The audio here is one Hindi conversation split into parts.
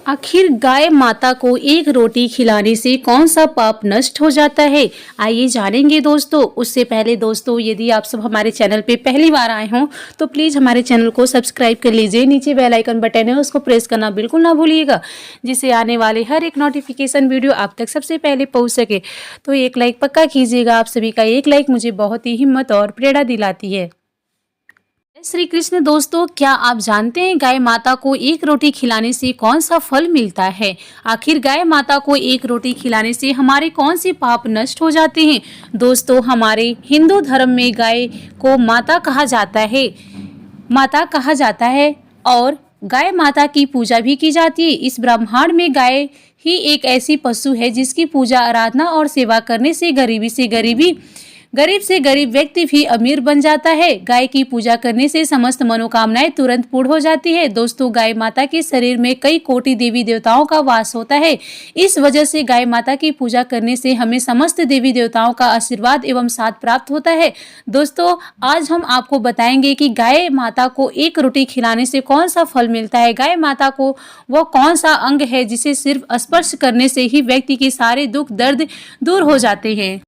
आखिर गाय माता को एक रोटी खिलाने से कौन सा पाप नष्ट हो जाता है, आइए जानेंगे दोस्तों। उससे पहले दोस्तों, यदि आप सब हमारे चैनल पे पहली बार आए हों तो प्लीज़ हमारे चैनल को सब्सक्राइब कर लीजिए। नीचे बेल आइकन बटन है, उसको प्रेस करना बिल्कुल ना भूलिएगा, जिससे आने वाले हर एक नोटिफिकेशन वीडियो आप तक सबसे पहले पहुँच सके। तो एक लाइक पक्का कीजिएगा, आप सभी का एक लाइक मुझे बहुत ही हिम्मत और प्रेरणा दिलाती है। श्री कृष्ण दोस्तों, क्या आप जानते हैं गाय माता को एक रोटी खिलाने से कौन सा फल मिलता है? आखिर गाय माता को एक रोटी खिलाने से हमारे कौन से पाप नष्ट हो जाते हैं? दोस्तों, हमारे हिंदू धर्म में गाय को माता कहा जाता है, और गाय माता की पूजा भी की जाती है। इस ब्रह्मांड में गाय ही एक ऐसी पशु है जिसकी पूजा आराधना और सेवा करने से गरीब से गरीब व्यक्ति भी अमीर बन जाता है। गाय की पूजा करने से समस्त मनोकामनाएं तुरंत पूर्ण हो जाती है। दोस्तों, गाय माता के शरीर में कई कोटि देवी देवताओं का वास होता है। इस वजह से गाय माता की पूजा करने से हमें समस्त देवी देवताओं का आशीर्वाद एवं साथ प्राप्त होता है। दोस्तों, आज हम आपको बताएंगे कि गाय माता को एक रोटी खिलाने से कौन सा फल मिलता है। गाय माता को वह कौन सा अंग है जिसे सिर्फ स्पर्श करने से ही व्यक्ति के सारे दुख दर्द दूर हो जाते हैं,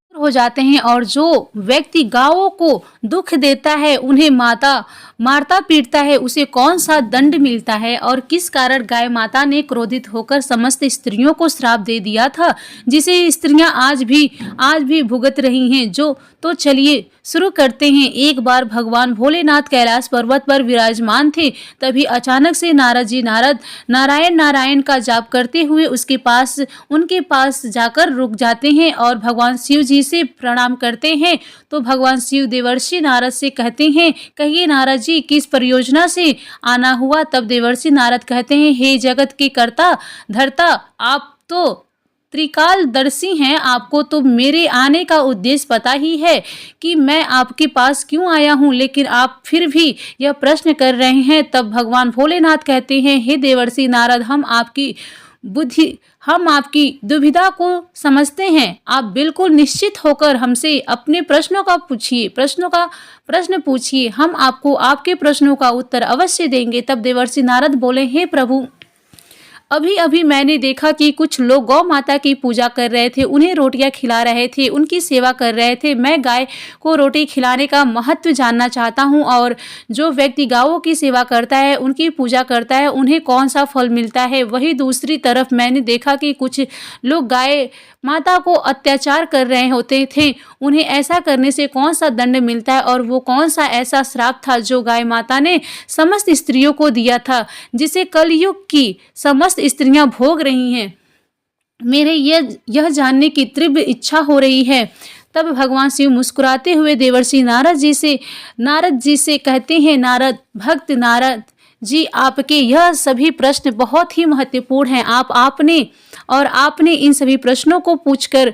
और जो व्यक्ति गायों को दुख देता है, उन्हें मारता पीटता है, उसे कौन सा दंड मिलता है, और किस कारण गाय माता ने क्रोधित होकर समस्त स्त्रियों को श्राप दे दिया था, जिसे स्त्रियां आज भी भुगत रही हैं। तो चलिए शुरू करते हैं। एक बार भगवान भोलेनाथ कैलाश पर्वत पर विराजमान थे। तभी अचानक से नारायण नारायण का जाप करते हुए उनके पास जाकर रुक जाते हैं और भगवान शिव जी से प्रणाम करते हैं। तो भगवान शिव देवर्षि नारद से कहते हैं, कहिए नारद जी, किस परियोजना से आना हुआ? तब देवर्षि नारद कहते हैं, हे जगत के कर्ता धर्ता, आप तो त्रिकालदर्शी हैं। आपको तो मेरे आने का उद्देश्य पता ही है कि मैं आपके पास क्यों आया हूँ, लेकिन आप फिर भी यह प्रश्न कर रहे हैं। तब भगवान भोलेनाथ कहते हैं, हे देवर्षि नारद, हम आपकी दुविधा को समझते हैं। आप बिल्कुल निश्चित होकर हमसे अपने प्रश्न पूछिए, हम आपको आपके प्रश्नों का उत्तर अवश्य देंगे। तब देवर्षि नारद बोले, हे प्रभु, अभी मैंने देखा कि कुछ लोग गौ माता की पूजा कर रहे थे, उन्हें रोटियां खिला रहे थे, उनकी सेवा कर रहे थे। मैं गाय को रोटी खिलाने का महत्व जानना चाहता हूं, और जो व्यक्ति गायों की सेवा करता है, उनकी पूजा करता है, उन्हें कौन सा फल मिलता है। वहीं दूसरी तरफ मैंने देखा कि कुछ लोग गाय माता को अत्याचार कर रहे होते थे, उन्हें ऐसा करने से कौन सा दंड मिलता है, और वो कौन सा ऐसा श्राप था जो गाय माता ने समस्त स्त्रियों को दिया था, जिसे कलयुग की समस्त स्त्रियां भोग रही हैं। मेरे यह जानने की तीव्र इच्छा हो रही है। तब भगवान शिव मुस्कुराते हुए देवर्षि नारद जी से कहते हैं, भक्त नारद जी, आपके यह सभी प्रश्न बहुत ही महत्वपूर्ण हैं। आपने इन सभी प्रश्नों को पूछकर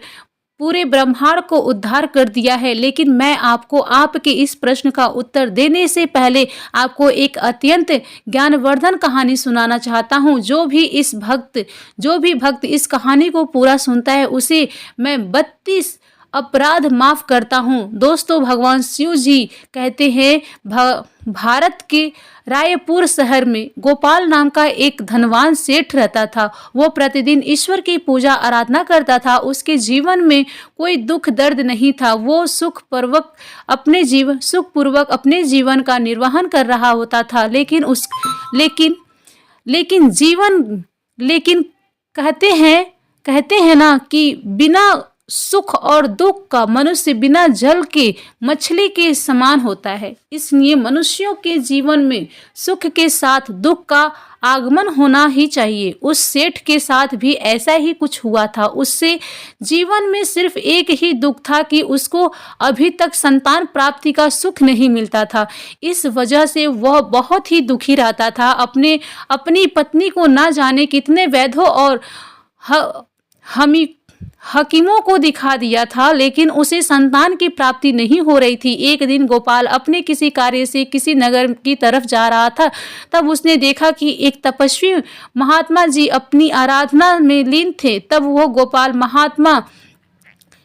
पूरे ब्रह्मांड को उद्धार कर दिया है। लेकिन मैं आपको आपके इस प्रश्न का उत्तर देने से पहले आपको एक अत्यंत ज्ञानवर्धन कहानी सुनाना चाहता हूँ। जो भी भक्त इस कहानी को पूरा सुनता है, उसे मैं 32 अपराध माफ करता हूँ। दोस्तों, भगवान शिव जी कहते हैं, भारत के रायपुर शहर में गोपाल नाम का एक धनवान सेठ रहता था। वो प्रतिदिन ईश्वर की पूजा आराधना करता था। उसके जीवन में कोई दुख दर्द नहीं था। वो सुखपूर्वक अपने जीवन का निर्वहन कर रहा होता था। लेकिन कहते हैं ना कि बिना सुख और दुख का मनुष्य बिना जल के मछली के समान होता है। इसलिए मनुष्यों के जीवन में सुख के साथ दुख का आगमन होना ही चाहिए। उस सेठ के साथ भी ऐसा ही कुछ हुआ था। उससे जीवन में सिर्फ एक ही दुख था कि उसको अभी तक संतान प्राप्ति का सुख नहीं मिलता था। इस वजह से वह बहुत ही दुखी रहता था। अपनी पत्नी को ना जाने कितने वैद्यों और हकीमों को दिखा दिया था, लेकिन उसे संतान की प्राप्ति नहीं हो रही थी। एक दिन गोपाल अपने किसी कार्य से किसी नगर की तरफ जा रहा था। तब उसने देखा कि एक तपस्वी महात्मा जी अपनी आराधना में लीन थे। तब वो गोपाल महात्मा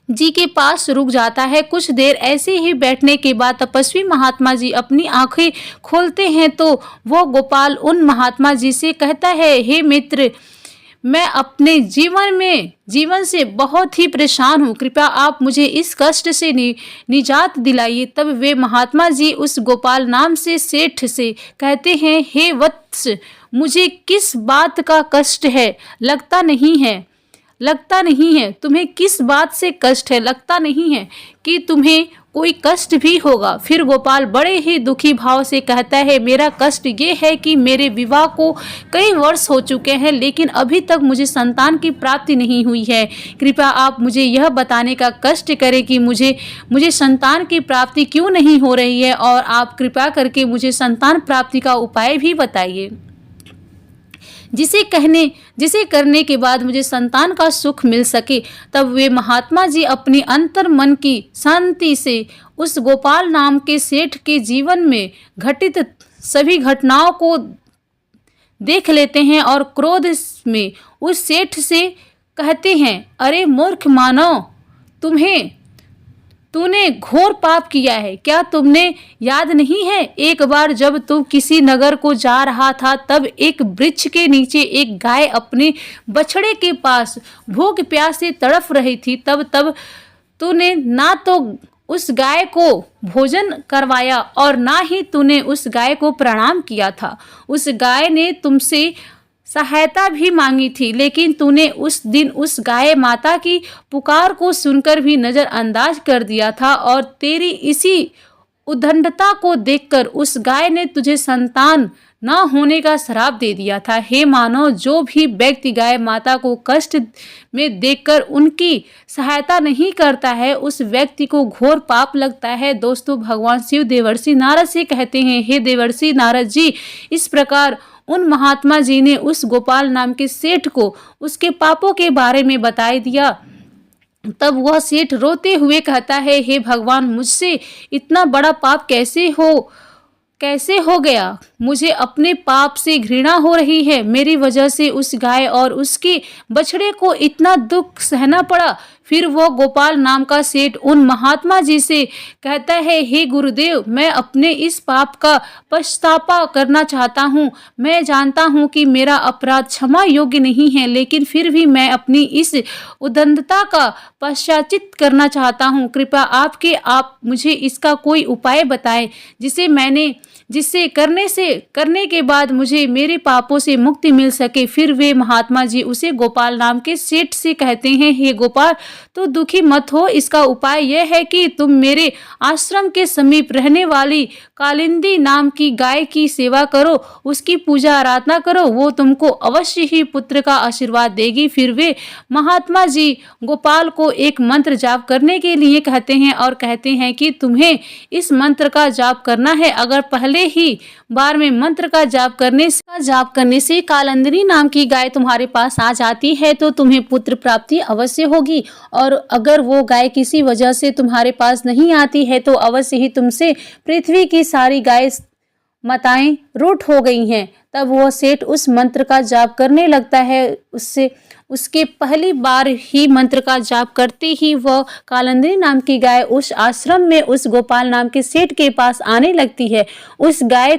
जी के पास रुक जाता है। कुछ देर ऐसे ही बैठने के बाद तपस्वी महात्मा जी अपनी आंखें खोलते हैं तो वो गोपाल उन महात्मा जी से कहता है, हे मित्र, मैं अपने जीवन से बहुत ही परेशान हूँ, कृपया आप मुझे इस कष्ट से निजात दिलाइए। तब वे महात्मा जी उस गोपाल नाम से सेठ से कहते हैं, हे वत्स, मुझे किस बात का कष्ट है? लगता नहीं है तुम्हें किस बात से कष्ट है? लगता नहीं है कि तुम्हें कोई कष्ट भी होगा। फिर गोपाल बड़े ही दुखी भाव से कहता है, मेरा कष्ट ये है कि मेरे विवाह को कई वर्ष हो चुके हैं, लेकिन अभी तक मुझे संतान की प्राप्ति नहीं हुई है। कृपया आप मुझे यह बताने का कष्ट करें कि मुझे संतान की प्राप्ति क्यों नहीं हो रही है, और आप कृपा करके मुझे संतान प्राप्ति का उपाय भी बताइए, जिसे करने के बाद मुझे संतान का सुख मिल सके। तब वे महात्मा जी अपनी अंतर मन की शांति से उस गोपाल नाम के सेठ के जीवन में घटित सभी घटनाओं को देख लेते हैं और क्रोध में उस सेठ से कहते हैं, अरे मूर्ख मानव, तूने घोर पाप किया है। क्या तुमने याद नहीं है, एक बार जब तू किसी नगर को जा रहा था, तब एक वृक्ष के नीचे एक गाय अपने बछड़े के पास भूख प्यास से तड़फ रही थी। तब तूने ना तो उस गाय को भोजन करवाया और ना ही तूने उस गाय को प्रणाम किया था। उस गाय ने तुमसे सहायता भी मांगी थी, लेकिन तूने उस दिन उस गाय माता की पुकार को सुनकर भी नजरअंदाज कर दिया था, और तेरी इसी उद्दंडता को देखकर उस गाय ने तुझे संतान न होने का श्राप दे दिया था। हे मानव, जो भी व्यक्ति गाय माता को कष्ट में देखकर उनकी सहायता नहीं करता है, उस व्यक्ति को घोर पाप लगता है। दोस्तों, भगवान शिव देवर्षि नारद से कहते हैं, हे देवर्षि नारद जी, इस प्रकार उन महात्मा जी ने उस गोपाल नाम के सेठ को उसके पापों के बारे में बता दिया। तब वह सेठ रोते हुए कहता है, हे भगवान, मुझसे इतना बड़ा पाप कैसे हो गया? मुझे अपने पाप से घृणा हो रही है। मेरी वजह से उस गाय और उसके बछड़े को इतना दुख सहना पड़ा। फिर वह गोपाल नाम का सेठ उन महात्मा जी से कहता है, हे गुरुदेव, मैं अपने इस पाप का पछतावा करना चाहता हूँ। मैं जानता हूँ कि मेरा अपराध क्षमा योग्य नहीं है, लेकिन फिर भी मैं अपनी इस उद्दंडता का पश्चाचित करना चाहता हूँ। कृपया आप मुझे इसका कोई उपाय बताएं, जिससे करने के बाद मुझे मेरे पापों से मुक्ति मिल सके। फिर वे महात्मा जी उसे गोपाल नाम के सेठ से कहते हैं, हे गोपाल, तो दुखी मत हो। इसका उपाय यह है कि तुम मेरे आश्रम के समीप रहने वाली कालिंदी नाम की गाय की सेवा करो, उसकी पूजा आराधना करो, वो तुमको अवश्य ही पुत्र का आशीर्वाद देगी। फिर वे महात्मा जी गोपाल को एक मंत्र जाप करने के लिए कहते हैं और कहते हैं कि तुम्हें इस मंत्र का जाप करना है। अगर पहले ही बार में मंत्र का जाप करने से कालिंदी नाम की गाय तुम्हारे पास आ जाती है, तो तुम्हें पुत्र प्राप्ति अवश्य होगी। और अगर वो गाय किसी वजह से तुम्हारे पास नहीं आती है, तो अवश्य ही तुमसे पृथ्वी की सारी गाय माताएं रूठ हो गई हैं। तब वह सेठ उस मंत्र का जाप करने लगता है। उसके पहली बार ही मंत्र का जाप करते ही वह कालिंदी नाम की गाय उस आश्रम में उस गोपाल नाम के सेठ के पास आने लगती है। उस गाय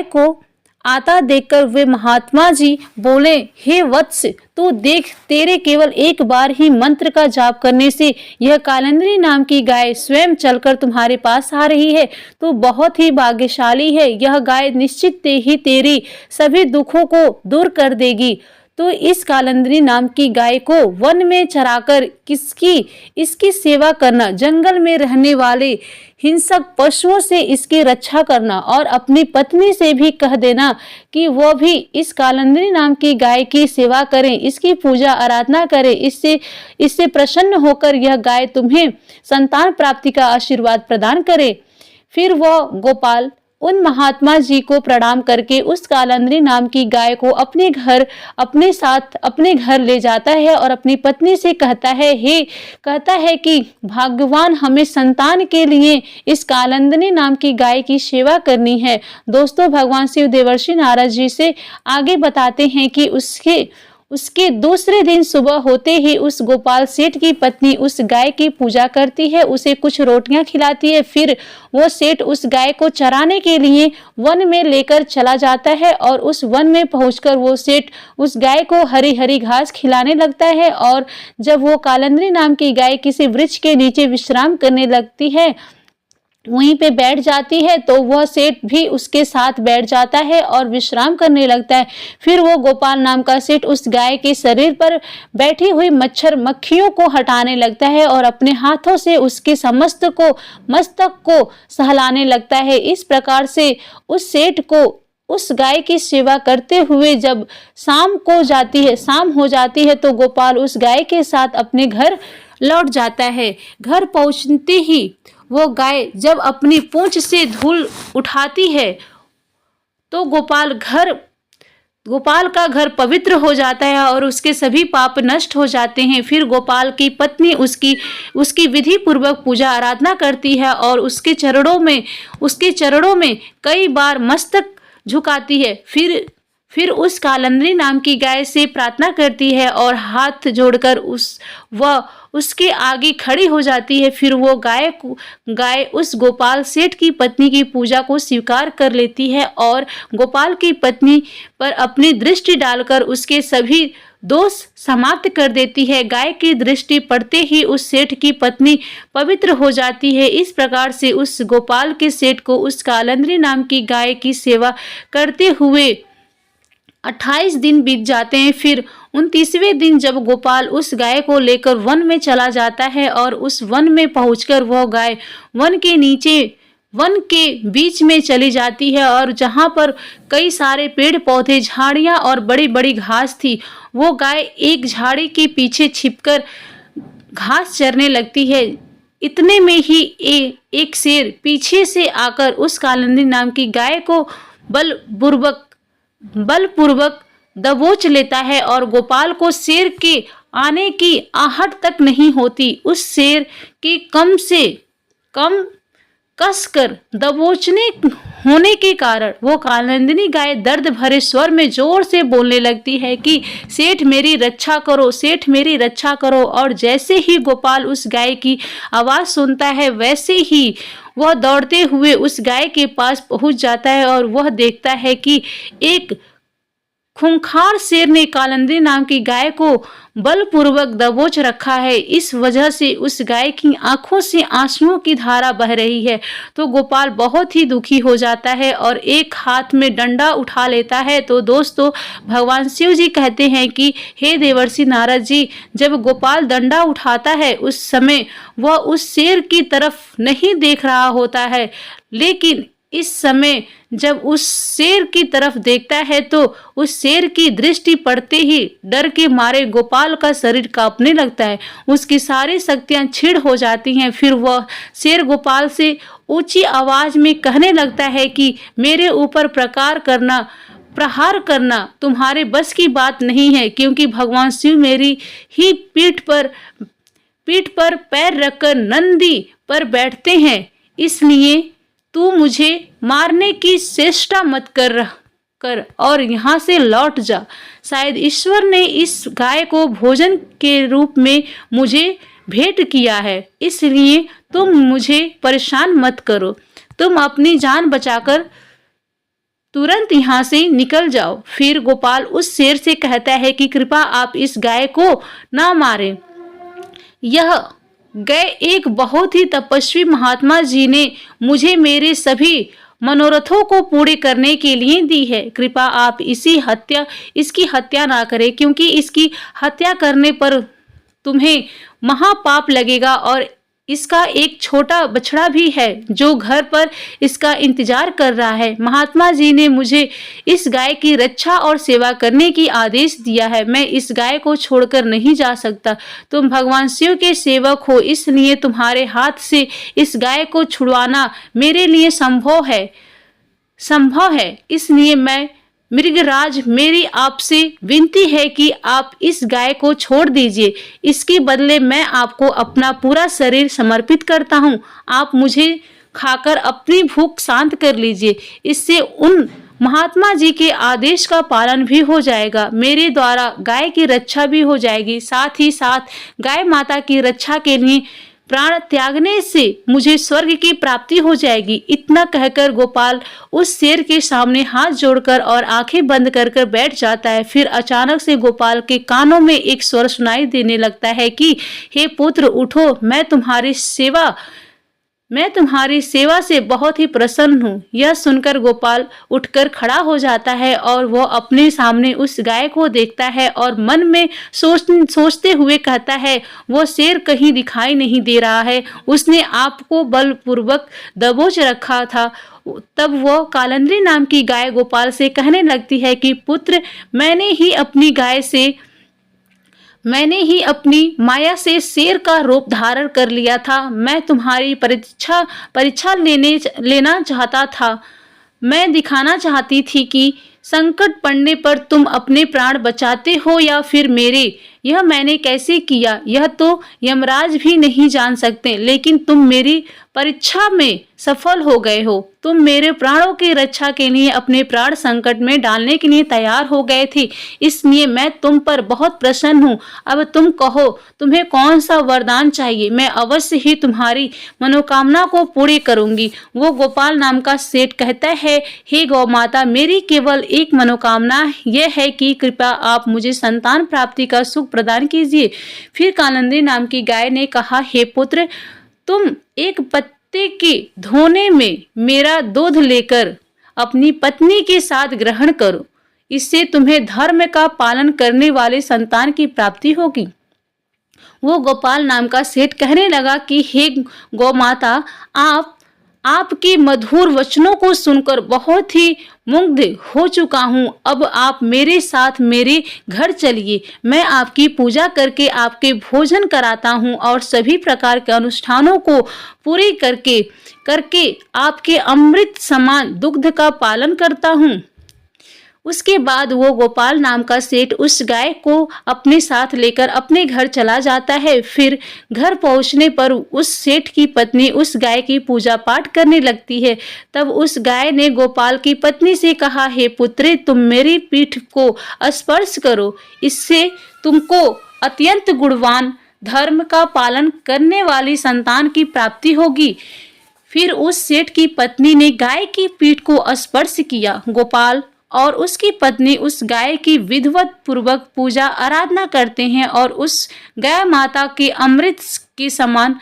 को आता देखकर वे महात्मा जी बोले, हे वत्स, तू देख, तेरे केवल एक बार ही मंत्र का जाप करने से यह कालिंदी नाम की गाय स्वयं चलकर तुम्हारे पास आ रही है। तू बहुत ही भाग्यशाली है। यह गाय निश्चित ही तेरी सभी दुखों को दूर कर देगी। तो इस कालिंदी नाम की गाय को वन में चराकर इसकी सेवा करना, जंगल में रहने वाले हिंसक पशुओं से इसकी रक्षा करना, और अपनी पत्नी से भी कह देना कि वह भी इस कालिंदी नाम की गाय की सेवा करें, इसकी पूजा आराधना करें। इससे प्रसन्न होकर यह गाय तुम्हें संतान प्राप्ति का आशीर्वाद प्रदान करे। फिर वह गोपाल उन महात्मा जी को प्रणाम करके उस कालिंदी नाम की गाय को अपने साथ अपने घर ले जाता है और अपनी पत्नी से कहता है कि भगवान, हमें संतान के लिए इस कालिंदी नाम की गाय की सेवा करनी है। दोस्तों, भगवान शिव देवर्षि नारद जी से आगे बताते हैं कि उसके दूसरे दिन सुबह होते ही उस गोपाल सेठ की पत्नी उस गाय की पूजा करती है, उसे कुछ रोटियां खिलाती है। फिर वो सेठ उस गाय को चराने के लिए वन में लेकर चला जाता है और उस वन में पहुंचकर वो सेठ उस गाय को हरी हरी घास खिलाने लगता है। और जब वो कालंदरी नाम की गाय किसी वृक्ष के नीचे विश्राम करने लगती है, वहीं पे बैठ जाती है, तो वह सेठ भी उसके साथ बैठ जाता है और विश्राम करने लगता है। फिर वो गोपाल नाम का सेठ उस गाय के शरीर पर बैठी हुई मच्छर मक्खियों को हटाने लगता है और अपने हाथों से उसके मस्तक को सहलाने लगता है। इस प्रकार से उस सेठ को उस गाय की सेवा करते हुए जब शाम हो जाती है तो गोपाल उस गाय के साथ अपने घर लौट जाता है। घर पहुंचते ही वो गाय जब अपनी पूंछ से धूल उठाती है तो गोपाल का घर पवित्र हो जाता है और उसके सभी पाप नष्ट हो जाते हैं। फिर गोपाल की पत्नी उसकी विधि पूर्वक पूजा आराधना करती है और उसके चरणों में कई बार मस्तक झुकाती है। फिर उस कालंदरी नाम की गाय से प्रार्थना करती है और हाथ जोड़कर उसके आगे खड़ी हो जाती है। फिर वो गाय उस गोपाल सेठ की पत्नी की पूजा को स्वीकार कर लेती है और गोपाल की पत्नी पर अपनी दृष्टि डालकर उसके सभी दोष समाप्त कर देती है। गाय की दृष्टि पड़ते ही उस सेठ की पत्नी पवित्र हो जाती है। इस प्रकार से उस गोपाल के सेठ को उस कालंदरी नाम की गाय की सेवा करते हुए 28 दिन बीत जाते हैं। फिर 29वें दिन जब गोपाल उस गाय को लेकर वन में चला जाता है और उस वन में पहुंचकर वह गाय वन के बीच में चली जाती है और जहां पर कई सारे पेड़ पौधे, झाड़ियां और बड़ी बड़ी घास थी, वो गाय एक झाड़ी के पीछे छिपकर घास चरने लगती है। इतने में ही एक शेर पीछे से आकर उस कालंदरी नाम की गाय को बलपूर्वक दबोच लेता है और गोपाल को शेर के आने की आहट तक नहीं होती। उस शेर की कम से कम कसकर दबोचने होने के कारण वो कालंदनी गाय दर्द भरे स्वर में जोर से बोलने लगती है कि सेठ मेरी रक्षा करो, सेठ मेरी रक्षा करो। और जैसे ही गोपाल उस गाय की आवाज सुनता है वैसे ही वह दौड़ते हुए उस गाय के पास पहुंच जाता है और वह देखता है कि एक खूंखार शेर ने कालंदरी नाम की गाय को बलपूर्वक दबोच रखा है। इस वजह से उस गाय की आंखों से आंसुओं की धारा बह रही है। तो गोपाल बहुत ही दुखी हो जाता है और एक हाथ में डंडा उठा लेता है। तो दोस्तों, भगवान शिव जी कहते हैं कि हे देवर्षि नारद जी, जब गोपाल डंडा उठाता है उस समय वह उस शेर की तरफ नहीं देख रहा होता है, लेकिन इस समय जब उस शेर की तरफ देखता है तो उस शेर की दृष्टि पड़ते ही डर के मारे गोपाल का शरीर कांपने लगता है, उसकी सारी शक्तियां क्षीण हो जाती हैं। फिर वह शेर गोपाल से ऊंची आवाज में कहने लगता है कि मेरे ऊपर प्रहार करना तुम्हारे बस की बात नहीं है, क्योंकि भगवान शिव मेरी ही पीठ पर पैर रखकर नंदी पर बैठते हैं, इसलिए तू मुझे मारने की चेष्टा मत कर और यहाँ से लौट जा। शायद ईश्वर ने इस गाय को भोजन के रूप में मुझे भेंट किया है, इसलिए तुम मुझे परेशान मत करो। तुम अपनी जान बचाकर तुरंत यहाँ से निकल जाओ। फिर गोपाल उस शेर से कहता है कि कृपा आप इस गाय को ना मारें। यह गाय एक बहुत ही तपस्वी महात्मा जी ने मुझे मेरे सभी मनोरथों को पूरे करने के लिए दी है। कृपा आप इसकी हत्या ना करें, क्योंकि इसकी हत्या करने पर तुम्हें महापाप लगेगा और इसका एक छोटा बछड़ा भी है जो घर पर इसका इंतजार कर रहा है। महात्मा जी ने मुझे इस गाय की रक्षा और सेवा करने की आदेश दिया है। मैं इस गाय को छोड़कर नहीं जा सकता। तुम भगवान शिव के सेवक हो, इसलिए तुम्हारे हाथ से इस गाय को छुड़वाना मेरे लिए संभव है। इसलिए मैं मृगराज, मेरी आपसे विनती है कि आप इस गाय को छोड़ दीजिए। इसके बदले मैं आपको अपना पूरा शरीर समर्पित करता हूँ। आप मुझे खाकर अपनी भूख शांत कर लीजिए। इससे उन महात्मा जी के आदेश का पालन भी हो जाएगा। मेरे द्वारा गाय की रक्षा भी हो जाएगी। साथ ही साथ गाय माता की रक्षा के लिए प्राण त्यागने से मुझे स्वर्ग की प्राप्ति हो जाएगी। इतना कहकर गोपाल उस शेर के सामने हाथ जोड़कर और आंखें बंद कर कर बैठ जाता है। फिर अचानक से गोपाल के कानों में एक स्वर सुनाई देने लगता है कि हे पुत्र उठो, मैं तुम्हारी सेवा से बहुत ही प्रसन्न हूँ। यह सुनकर गोपाल उठकर खड़ा हो जाता है और वो अपने सामने उस गाय को देखता है और मन में सोचते हुए कहता है, वो शेर कहीं दिखाई नहीं दे रहा है, उसने आपको बलपूर्वक दबोच रखा था। तब वो कालंद्री नाम की गाय गोपाल से कहने लगती है कि पुत्र, मैंने ही अपनी माया से शेर का रूप धारण कर लिया था। मैं तुम्हारी परीक्षा लेना चाहता था। मैं दिखाना चाहती थी कि संकट पड़ने पर तुम अपने प्राण बचाते हो या फिर मेरे। यह मैंने कैसे किया यह तो यमराज भी नहीं जान सकते, लेकिन तुम मेरी परीक्षा में सफल हो गए हो। तुम मेरे प्राणों की रक्षा के लिए अपने प्राण संकट में डालने के लिए तैयार हो गए थे, इसलिए मैं तुम पर बहुत प्रसन्न हूँ। अब तुम कहो, तुम्हें कौन सा वरदान चाहिए? मैं अवश्य ही तुम्हारी मनोकामना को पूरी करूंगी। वो गोपाल नाम का सेठ कहता है, हे गौ माता, मेरी केवल एक मनोकामना यह है कि कृपया आप मुझे संतान प्राप्ति का सुख प्रदान कीजिए। फिर कालंदी नाम की गाय ने कहा, हे पुत्र, तुम एक पत्ते के धोने में मेरा दूध लेकर अपनी पत्नी के साथ ग्रहण करो। इससे तुम्हें धर्म का पालन करने वाले संतान की प्राप्ति होगी। वो गोपाल नाम का सेठ कहने लगा कि हे गौ माता, आपके मधुर वचनों को सुनकर बहुत ही मुग्ध हो चुका हूँ। अब आप मेरे साथ मेरे घर चलिए। मैं आपकी पूजा करके आपके भोजन कराता हूँ और सभी प्रकार के अनुष्ठानों को पूरी करके आपके अमृत समान दुग्ध का पालन करता हूँ। उसके बाद वो गोपाल नाम का सेठ उस गाय को अपने साथ लेकर अपने घर चला जाता है। फिर घर पहुंचने पर उस सेठ की पत्नी उस गाय की पूजा पाठ करने लगती है। तब उस गाय ने गोपाल की पत्नी से कहा, हे पुत्री, तुम मेरी पीठ को स्पर्श करो, इससे तुमको अत्यंत गुणवान, धर्म का पालन करने वाली संतान की प्राप्ति होगी। फिर उस सेठ की पत्नी ने गाय की पीठ को स्पर्श किया। गोपाल और उसकी पत्नी उस गाय की विधिवत पूर्वक पूजा आराधना करते हैं और उस गाय माता के अमृत के समान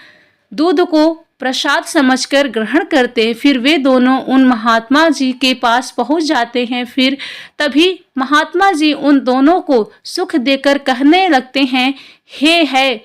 दूध को प्रसाद समझकर ग्रहण करते हैं। फिर वे दोनों उन महात्मा जी के पास पहुंच जाते हैं। फिर तभी महात्मा जी उन दोनों को सुख देकर कहने लगते हैं, हे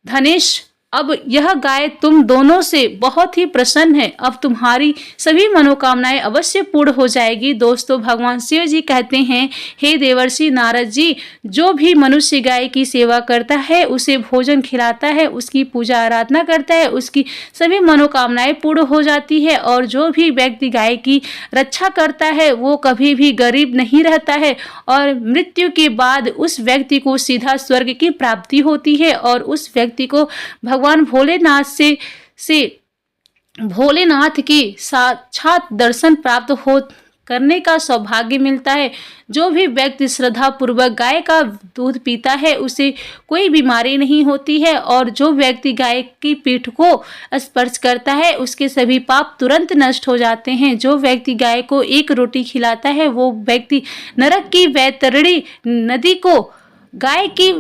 धनेश, अब यह गाय तुम दोनों से बहुत ही प्रसन्न है। अब तुम्हारी सभी मनोकामनाएं अवश्य पूर्ण हो जाएगी। दोस्तों, भगवान शिव जी कहते हैं, हे देवर्षि नारद जी, जो भी मनुष्य गाय की सेवा करता है, उसे भोजन खिलाता है, उसकी पूजा आराधना करता है, उसकी सभी मनोकामनाएं पूर्ण हो जाती है। और जो भी व्यक्ति गाय की रक्षा करता है, वो कभी भी गरीब नहीं रहता है और मृत्यु के बाद उस व्यक्ति को सीधा स्वर्ग की प्राप्ति होती है और उस व्यक्ति को भगवान भोलेनाथ की साक्षात दर्शन प्राप्त हो करने का सौभाग्य मिलता है। जो भी व्यक्ति श्रद्धा पूर्वक गाय का दूध पीता है, उसे कोई बीमारी नहीं होती है और जो व्यक्ति गाय की पीठ को स्पर्श करता है, उसके सभी पाप तुरंत नष्ट हो जाते हैं। जो व्यक्ति गाय को एक रोटी खिलाता है, वो व्यक्ति नरक की वैतरणी नदी को गाय की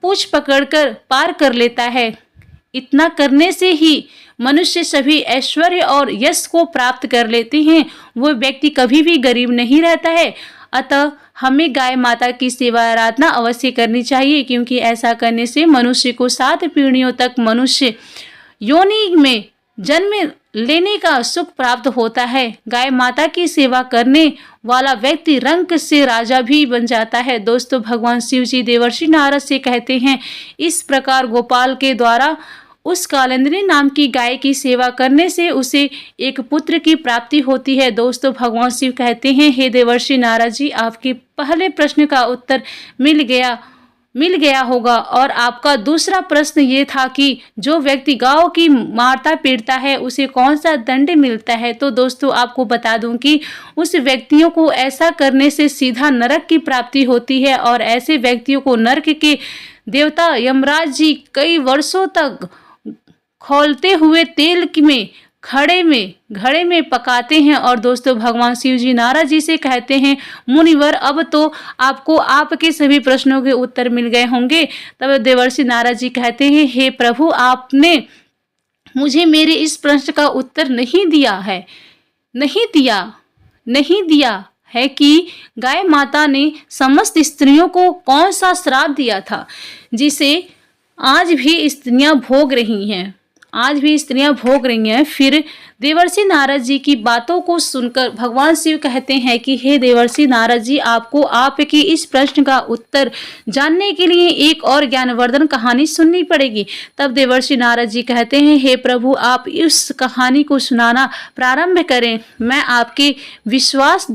पूंछ पकड़कर पार कर लेता है। इतना करने से ही मनुष्य सभी ऐश्वर्य और यश को प्राप्त कर लेते हैं। वो व्यक्ति कभी भी गरीब नहीं रहता है। अतः हमें गाय माता की सेवा आराधना अवश्य करनी चाहिए, क्योंकि ऐसा करने से मनुष्य को 7 पीढ़ियों तक मनुष्य योनि में जन्म लेने का सुख प्राप्त होता है। गाय माता की सेवा करने वाला व्यक्ति रंक से राजा भी बन जाता है। दोस्तों, भगवान शिव जी देवर्षि नारद से कहते हैं, इस प्रकार गोपाल के द्वारा उस कालिंदी नाम की गाय की सेवा करने से उसे एक पुत्र की प्राप्ति होती है। दोस्तों, भगवान शिव कहते हैं, हे देवर्षि नारद जी, आपके पहले प्रश्न का उत्तर मिल गया। मिल गया होगा। और आपका दूसरा प्रश्न ये था कि जो व्यक्ति गौ की मारता पीटता है उसे कौन सा दंड मिलता है। तो दोस्तों आपको बता दूं कि उस व्यक्तियों को ऐसा करने से सीधा नरक की प्राप्ति होती है और ऐसे व्यक्तियों को नरक के देवता यमराज जी कई वर्षों तक खौलते हुए तेल में घड़े में पकाते हैं। और दोस्तों भगवान शिव जी नारद जी से कहते हैं, मुनिवर अब तो आपको आपके सभी प्रश्नों के उत्तर मिल गए होंगे। तब देवर्षि नारद जी कहते हैं, हे प्रभु आपने मुझे मेरे इस प्रश्न का उत्तर नहीं दिया है कि गाय माता ने समस्त स्त्रियों को कौन सा श्राप दिया था जिसे आज भी स्त्रियां भोग रही हैं। फिर देवर्षि नारद जी की बातों को सुनकर भगवान शिव कहते हैं कि हे देवर्षि नारद जी, आपको आपके इस प्रश्न का उत्तर जानने के लिए एक और ज्ञानवर्धन कहानी सुननी पड़ेगी। तब देवर्षि नारद जी कहते हैं, हे प्रभु आप इस कहानी को सुनाना प्रारंभ करें। मैं आपके विश्वास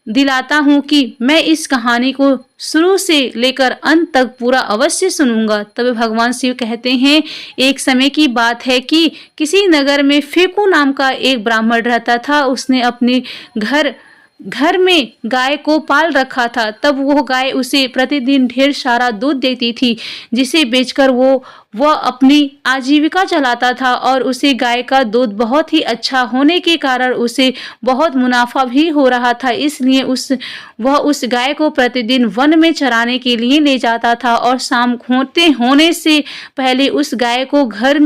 दिलाता हूँ कि मैं इस कहानी को शुरू से लेकर अंत तक पूरा अवश्य सुनूंगा। तब भगवान शिव कहते हैं, एक समय की बात है कि किसी नगर में फेकू नाम का एक ब्राह्मण रहता था। उसने अपने घर में गाय को पाल रखा था। तब वो गाय उसे प्रतिदिन ढेर सारा दूध देती थी, जिसे बेचकर वह अपनी आजीविका चलाता था। और उसे गाय का दूध बहुत ही अच्छा होने के कारण उसे बहुत मुनाफा भी हो रहा था। इसलिए वह उस गाय को प्रतिदिन वन में चराने के लिए ले जाता था और शाम होने से पहले उस गाय को घर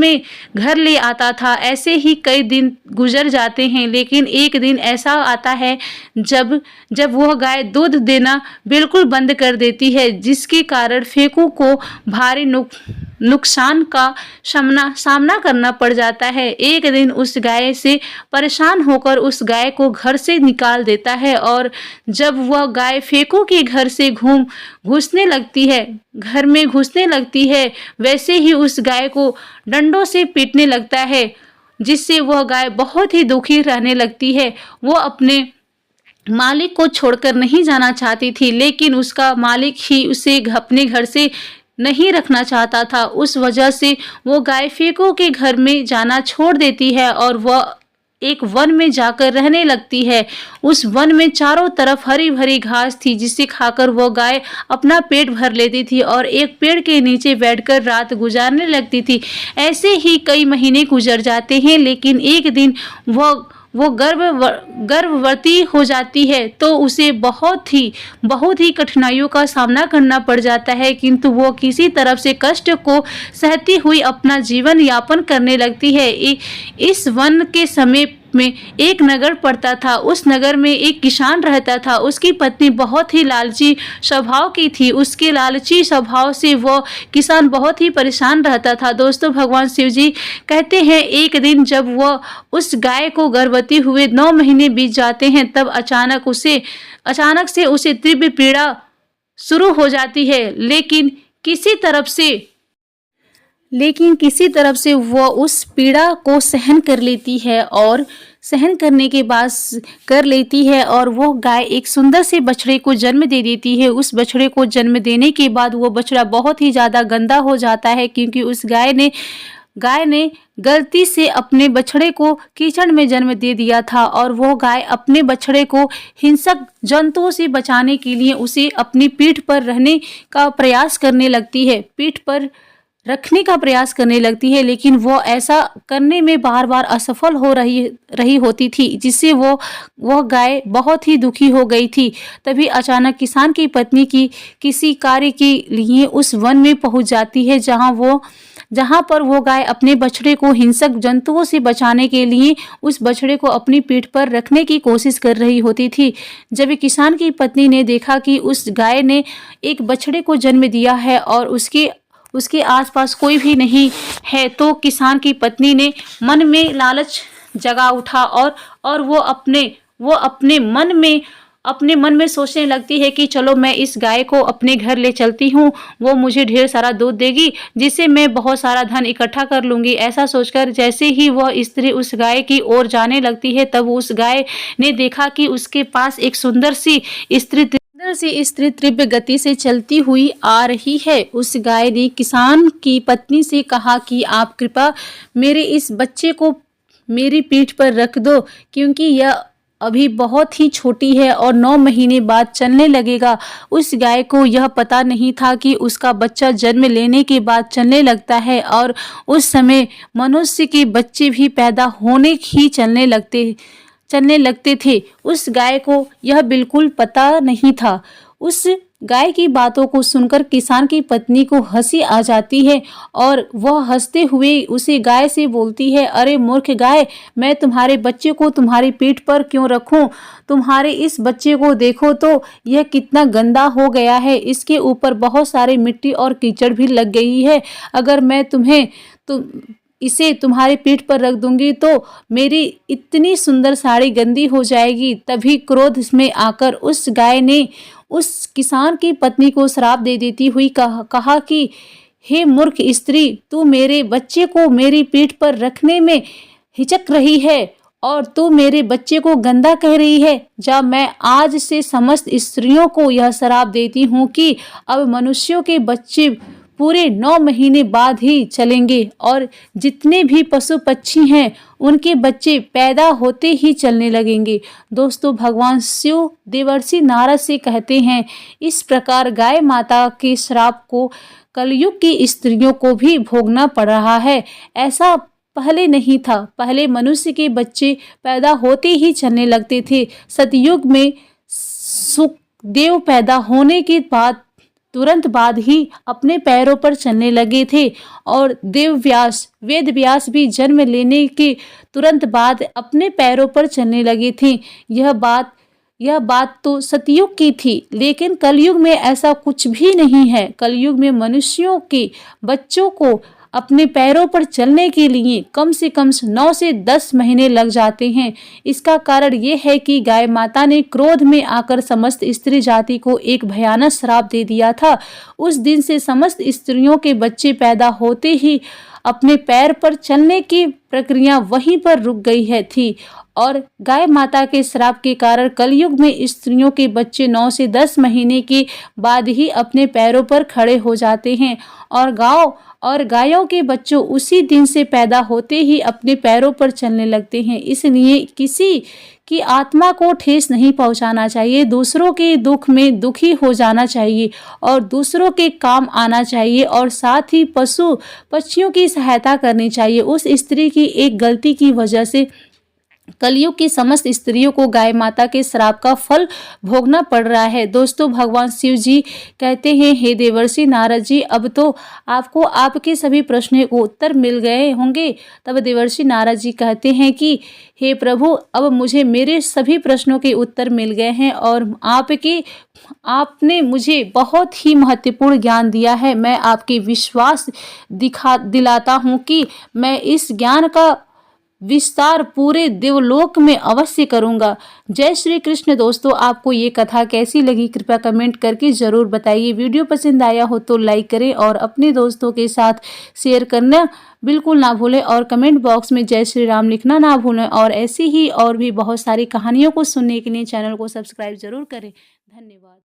ले आता था। ऐसे ही कई दिन गुजर जाते हैं, लेकिन एक दिन ऐसा आता है जब वह गाय दूध देना बिल्कुल बंद कर देती है, जिसके कारण फेकू को भारी नुकसान का सामना करना पड़ जाता है। एक दिन उस गाय से परेशान होकर उस गाय को घर से निकाल देता है और जब वह गाय फेकू के घर में घुसने लगती है वैसे ही उस गाय को डंडों से पीटने लगता है, जिससे वह गाय बहुत ही दुखी रहने लगती है। वो अपने मालिक को छोड़कर नहीं जाना चाहती थी, लेकिन उसका मालिक ही उसे अपने घर से नहीं रखना चाहता था। उस वजह से वो गाय फेकू के घर में जाना छोड़ देती है और वह एक वन में जाकर रहने लगती है। उस वन में चारों तरफ हरी भरी घास थी, जिसे खाकर वो गाय अपना पेट भर लेती थी और एक पेड़ के नीचे बैठकर रात गुजारने लगती थी। ऐसे ही कई महीने गुजर जाते हैं, लेकिन एक दिन वो गर्भवती हो जाती है तो उसे बहुत ही कठिनाइयों का सामना करना पड़ जाता है, किंतु वो किसी तरफ से कष्ट को सहती हुई अपना जीवन यापन करने लगती है। इस वन के समीप में एक नगर पड़ता था। उस नगर में एक किसान रहता था। उसकी पत्नी बहुत ही लालची स्वभाव की थी। उसके लालची स्वभाव से वो किसान बहुत ही परेशान रहता था। दोस्तों भगवान शिव जी कहते हैं, एक दिन जब वह उस गाय को गर्भवती हुए 9 महीने बीत जाते हैं, तब अचानक से उसे तीव्र पीड़ा शुरू हो जाती है। लेकिन किसी तरफ से वो उस पीड़ा को सहन कर लेती है और वो गाय एक सुंदर से बछड़े को जन्म दे देती है। उस बछड़े को जन्म देने के बाद वो बछड़ा बहुत ही ज़्यादा गंदा हो जाता है, क्योंकि उस गाय ने गलती से अपने बछड़े को कीचड़ में जन्म दे दिया था। और वो गाय अपने बछड़े को हिंसक जंतुओं से बचाने के लिए उसे अपनी पीठ पर रखने का प्रयास करने लगती है, लेकिन वो ऐसा करने में बार असफल हो रही होती थी, जिससे वो गाय बहुत ही दुखी हो गई थी। तभी अचानक किसान की पत्नी किसी कार्य के लिए उस वन में पहुंच जाती है, जहां पर वो गाय अपने बछड़े को हिंसक जंतुओं से बचाने के लिए उस बछड़े को अपनी पीठ पर रखने की कोशिश कर रही होती थी। जब किसान की पत्नी ने देखा कि उस गाय ने एक बछड़े को जन्म दिया है और उसके आसपास कोई भी नहीं है, तो किसान की पत्नी ने मन में लालच जगा उठा और वो अपने मन में सोचने लगती है कि चलो मैं इस गाय को अपने घर ले चलती हूँ, वो मुझे ढेर सारा दूध देगी, जिससे मैं बहुत सारा धन इकट्ठा कर लूँगी। ऐसा सोचकर जैसे ही वह स्त्री उस गाय की ओर जाने लगती है, तब उस गाय ने देखा कि उसके पास एक सुंदर सी स्त्री अंदर से स्त्री तीव्र गति से चलती हुई आ रही है। उस गाय ने किसान की पत्नी से कहा कि आप कृपया मेरे इस बच्चे को मेरी पीठ पर रख दो, क्योंकि यह अभी बहुत ही छोटी है और 9 महीने बाद चलने लगेगा। उस गाय को यह पता नहीं था कि उसका बच्चा जन्म लेने के बाद चलने लगता है और उस समय मनुष्य के बच्चे भी पैदा होने ही चलने लगते थे। उस गाय को यह बिल्कुल पता नहीं था। उस गाय की बातों को सुनकर किसान की पत्नी को हंसी आ जाती है और वह हंसते हुए उसे गाय से बोलती है, अरे मूर्ख गाय, मैं तुम्हारे बच्चे को तुम्हारी पीठ पर क्यों रखूं? तुम्हारे इस बच्चे को देखो तो यह कितना गंदा हो गया है। इसके ऊपर बहुत सारे मिट्टी और कीचड़ भी लग गई है। अगर मैं इसे तुम्हारी पीठ पर रख दूंगी तो मेरी इतनी सुंदर साड़ी गंदी हो जाएगी। तभी क्रोध में आकर उस गाय ने उस किसान की पत्नी को श्राप दे देती हुई कहा कि हे मूर्ख स्त्री, तू मेरे बच्चे को मेरी पीठ पर रखने में हिचक रही है और तू मेरे बच्चे को गंदा कह रही है। जब मैं आज से समस्त स्त्रियों को यह श्राप देती हूँ कि अब मनुष्यों के बच्चे पूरे 9 महीने बाद ही चलेंगे और जितने भी पशु पक्षी हैं उनके बच्चे पैदा होते ही चलने लगेंगे। दोस्तों, भगवान शिव देवर्षि नारद से कहते हैं, इस प्रकार गाय माता के श्राप को कलयुग की स्त्रियों को भी भोगना पड़ रहा है। ऐसा पहले नहीं था। पहले मनुष्य के बच्चे पैदा होते ही चलने लगते थे। सतयुग में सुखदेव पैदा होने के बाद तुरंत बाद ही अपने पैरों पर चलने लगे थे और वेद व्यास भी जन्म लेने के तुरंत बाद अपने पैरों पर चलने लगे थे। यह बात तो सतयुग की थी, लेकिन कलयुग में ऐसा कुछ भी नहीं है। कलयुग में मनुष्यों के बच्चों को अपने पैरों पर चलने के लिए कम से कम 9 से 10 महीने लग जाते हैं। इसका कारण ये है कि गाय माता ने क्रोध में आकर समस्त स्त्री जाति को एक भयानक श्राप दे दिया था। उस दिन से समस्त स्त्रियों के बच्चे पैदा होते ही अपने पैर पर चलने की प्रक्रिया वहीं पर रुक गई थी और गाय माता के श्राप के कारण कलयुग में स्त्रियों के बच्चे 9 से 10 महीने के बाद ही अपने पैरों पर खड़े हो जाते हैं और गायों के बच्चों उसी दिन से पैदा होते ही अपने पैरों पर चलने लगते हैं। इसलिए किसी की आत्मा को ठेस नहीं पहुंचाना चाहिए, दूसरों के दुख में दुखी हो जाना चाहिए और दूसरों के काम आना चाहिए और साथ ही पशु पक्षियों की सहायता करनी चाहिए। उस स्त्री की एक गलती की वजह से कलयुग की समस्त स्त्रियों को गाय माता के श्राप का फल भोगना पड़ रहा है। दोस्तों, भगवान शिव जी कहते हैं, हे देवर्षि नारद जी, अब तो आपको आपके सभी प्रश्नों को उत्तर मिल गए होंगे। तब देवर्षि नारद जी कहते हैं कि हे प्रभु, अब मुझे मेरे सभी प्रश्नों के उत्तर मिल गए हैं और आपने मुझे बहुत ही महत्वपूर्ण ज्ञान दिया है। मैं आपके विश्वास दिलाता हूँ कि मैं इस ज्ञान का विस्तार पूरे देवलोक में अवश्य करूंगा। जय श्री कृष्ण। दोस्तों, आपको ये कथा कैसी लगी कृपया कमेंट करके जरूर बताइए। वीडियो पसंद आया हो तो लाइक करें और अपने दोस्तों के साथ शेयर करना बिल्कुल ना भूलें और कमेंट बॉक्स में जय श्री राम लिखना ना भूलें और ऐसी ही और भी बहुत सारी कहानियों को सुनने के लिए चैनल को सब्सक्राइब जरूर करें। धन्यवाद।